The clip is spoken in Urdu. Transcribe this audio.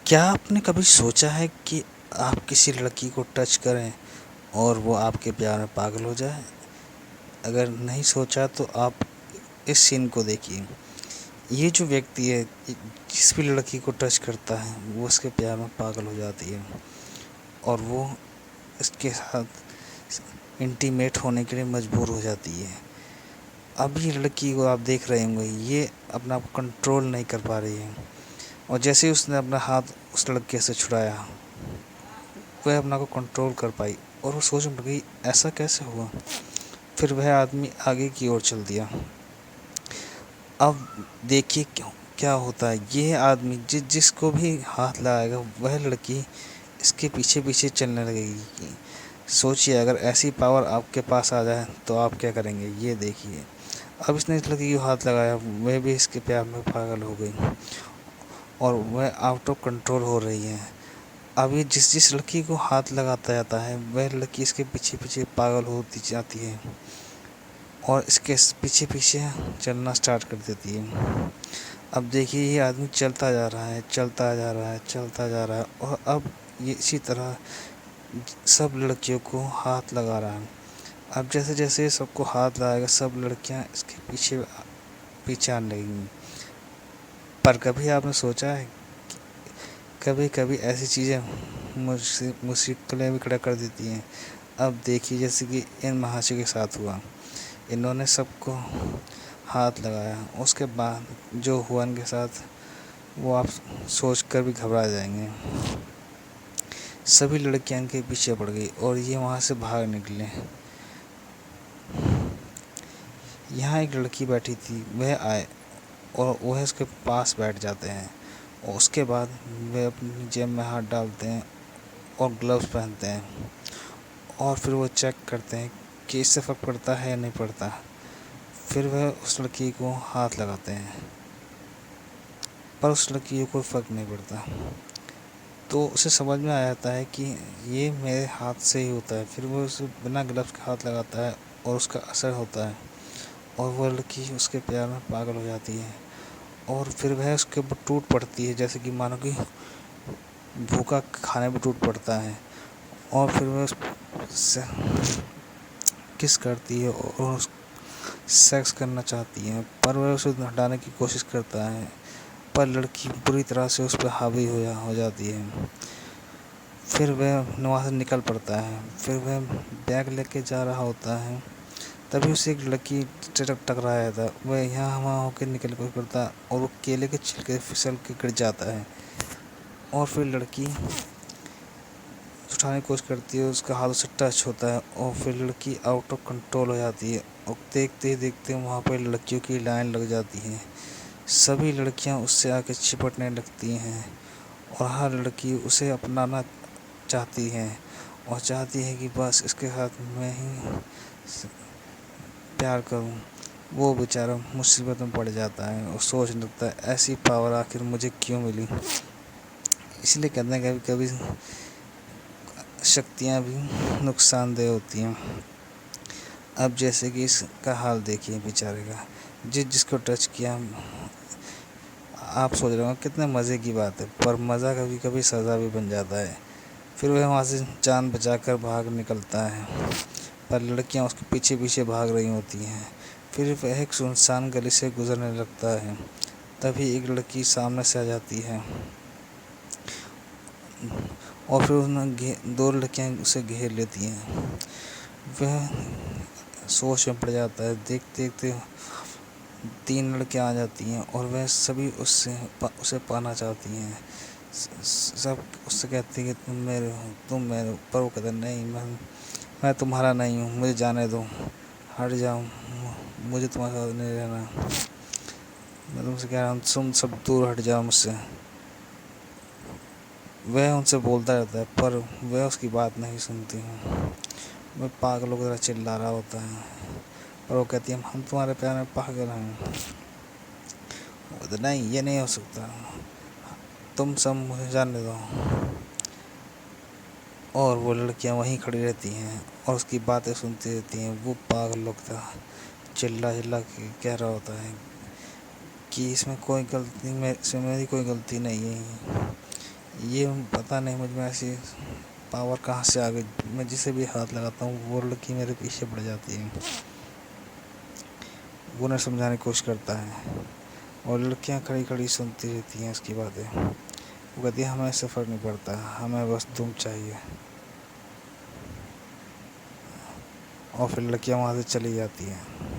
کیا آپ نے کبھی سوچا ہے کہ آپ کسی لڑکی کو ٹچ کریں اور وہ آپ کے پیار میں پاگل ہو جائے؟ اگر نہیں سوچا تو آپ اس سین کو دیکھیے۔ یہ جو ویکتی ہے، جس بھی لڑکی کو ٹچ کرتا ہے وہ اس کے پیار میں پاگل ہو جاتی ہے اور وہ اس کے ساتھ انٹیمیٹ ہونے کے لیے مجبور ہو جاتی ہے۔ اب یہ لڑکی کو آپ دیکھ رہے ہوں گے، یہ اپنا آپ کنٹرول نہیں کر پا رہی ہے، اور جیسے ہی اس نے اپنا ہاتھ اس لڑکے سے چھڑایا، وہ اپنا کو کنٹرول کر پائی اور وہ سوچنے لگی ایسا کیسے ہوا۔ پھر وہ آدمی آگے کی اور چل دیا۔ اب دیکھیے کیا ہوتا ہے۔ یہ آدمی جس کو بھی ہاتھ لگائے گا وہ لڑکی اس کے پیچھے پیچھے چلنے لگے گی۔ سوچئے اگر ایسی پاور آپ کے پاس آ جائے تو آپ کیا کریں گے۔ یہ دیکھیے، اب اس نے اس لڑکی کو ہاتھ لگایا، وہ بھی اس کے پیار میں پاگل ہو گئی اور وہ آؤٹ آف کنٹرول ہو رہی ہے۔ اب یہ جس لڑکی کو ہاتھ لگاتا جاتا ہے وہ لڑکی اس کے پیچھے پیچھے پاگل ہوتی جاتی ہے اور اس کے پیچھے پیچھے چلنا سٹارٹ کر دیتی ہے۔ اب دیکھیے یہ آدمی چلتا جا رہا ہے، چلتا جا رہا ہے، چلتا جا رہا ہے، اور اب یہ اسی طرح سب لڑکیوں کو ہاتھ لگا رہا ہے۔ اب جیسے جیسے سب کو ہاتھ لگائے گا سب لڑکیاں اس کے پیچھے پیچھے آنے لگیں گی۔ پر کبھی آپ نے سوچا ہے کبھی کبھی ایسی چیزیں مشکلیں بھی کھڑا کر دیتی ہیں۔ اب دیکھیے جیسے کہ ان مہاشی کے ساتھ ہوا، انہوں نے سب کو ہاتھ لگایا، اس کے بعد جو ہوا ان کے ساتھ وہ آپ سوچ کر بھی گھبرا جائیں گے۔ سبھی لڑکیاں ان کے پیچھے پڑ گئی اور یہ وہاں سے بھاگ نکلے۔ یہاں ایک لڑکی بیٹھی تھی، وہ آئے اور وہ اس کے پاس بیٹھ جاتے ہیں، اور اس کے بعد وہ اپنی جیب میں ہاتھ ڈالتے ہیں اور گلوز پہنتے ہیں، اور پھر وہ چیک کرتے ہیں کہ اس سے فرق پڑتا ہے یا نہیں پڑتا۔ پھر وہ اس لڑکی کو ہاتھ لگاتے ہیں پر اس لڑکی کو کوئی فرق نہیں پڑتا، تو اسے سمجھ میں آ جاتا ہے کہ یہ میرے ہاتھ سے ہی ہوتا ہے۔ پھر وہ اسے بنا گلوز کے ہاتھ لگاتا ہے اور اس کا اثر ہوتا ہے اور وہ لڑکی اس کے پیار میں پاگل ہو جاتی ہے، اور پھر وہ اس کے اوپر ٹوٹ پڑتی ہے، جیسے کہ مانو کہ بھوکا کھانے پہ ٹوٹ پڑتا ہے، اور پھر وہ اس سے کس کرتی ہے اور اس سیکس کرنا چاہتی ہے، پر وہ اسے ہٹانے کی کوشش کرتا ہے، پر لڑکی بری طرح سے اس پہ حاوی ہو جاتی ہے۔ پھر وہ وہاں سے نکل پڑتا ہے۔ پھر وہ بیگ لے کے جا رہا ہوتا ہے، تبھی اسے ایک لڑکی ٹکرایا تھا، وہ یہاں وہاں ہو کے نکل پڑتا اور وہ کیلے کے چھلکے پھسل کے گر جاتا ہے، اور پھر لڑکی اٹھانے کی کوشش کرتی ہے، اس کا ہاتھ سے ٹچ ہوتا ہے اور پھر لڑکی آؤٹ آف کنٹرول ہو جاتی ہے، اور دیکھتے ہی دیکھتے وہاں پہ لڑکیوں کی لائن لگ جاتی ہے۔ سبھی لڑکیاں اس سے آ کے چپٹنے لگتی ہیں اور ہر لڑکی اسے اپنانا چاہتی ہے اور چاہتی ہے کہ بس اس کے ساتھ میں ہی پیار کروں۔ وہ بیچارہ مصیبت میں پڑ جاتا ہے اور سوچنے لگتا ہے ایسی پاور آخر مجھے کیوں ملی۔ اس لیے کہتے ہیں کبھی کبھی شکتیاں بھی نقصان دہ ہوتی ہیں۔ اب جیسے کہ اس کا حال دیکھیے بیچارے کا، جس کو ٹچ کیا، آپ سوچ رہے ہوں کتنے مزے کی بات ہے، پر مزہ کبھی کبھی سزا بھی بن جاتا ہے۔ پھر وہ وہاں سے جان بچا کر باہر نکلتا ہے، پر لڑکیاں اس کے پیچھے پیچھے بھاگ رہی ہوتی ہیں۔ پھر وہ ایک سنسان گلی سے گزرنے لگتا ہے، تبھی ایک لڑکی سامنے سے آ جاتی ہے اور پھر دو لڑکیاں اسے گھیر لیتی ہیں۔ وہ سوچ میں پڑ جاتا ہے، دیکھتے دیکھتے تین لڑکیاں آ جاتی ہیں اور وہ سبھی اسے پانا چاہتی ہیں۔ سب اس سے کہتی ہیں کہ تم میرے ہو، تم میرے ہو، پر وہ کہتا ہے نہیں، میں تمہارا نہیں ہوں، مجھے جانے دو، ہٹ جاؤ، مجھے تمہارے ساتھ نہیں رہنا، میں تم سے کہہ رہا ہوں تم سب دور ہٹ جاؤ مجھ سے۔ وہ ان سے بولتا رہتا ہے پر وہ اس کی بات نہیں سنتی ہیں۔ وہ پاگلوں کی طرح چلا رہا ہوتا ہے، اور وہ کہتی ہے ہم تمہارے پیار میں پاگل ہیں۔ وہ کہتا نہیں، یہ نہیں ہو سکتا، تم سب مجھے جانے دو۔ اور وہ لڑکیاں وہیں کھڑی رہتی ہیں اور اس کی باتیں سنتی رہتی ہیں۔ وہ پاگلوں کی طرح چلا کے کہہ رہا ہوتا ہے کہ اس میں کوئی غلطی، اس میں میری کوئی غلطی نہیں ہے، یہ پتہ نہیں مجھ میں ایسی پاور کہاں سے آ گئی، میں جسے بھی ہاتھ لگاتا ہوں وہ لڑکی میرے پیچھے پڑ جاتی ہے، وہ نہ سمجھانے کی کوشش کرتا ہے، اور لڑکیاں کھڑی کھڑی سنتی رہتی ہیں اس کی باتیں، وہ کہتی ہے ہمیں سفر نہیں پڑتا، ہمیں بس تم چاہیے، اور پھر لڑکیاں وہاں سے چلی جاتی ہیں۔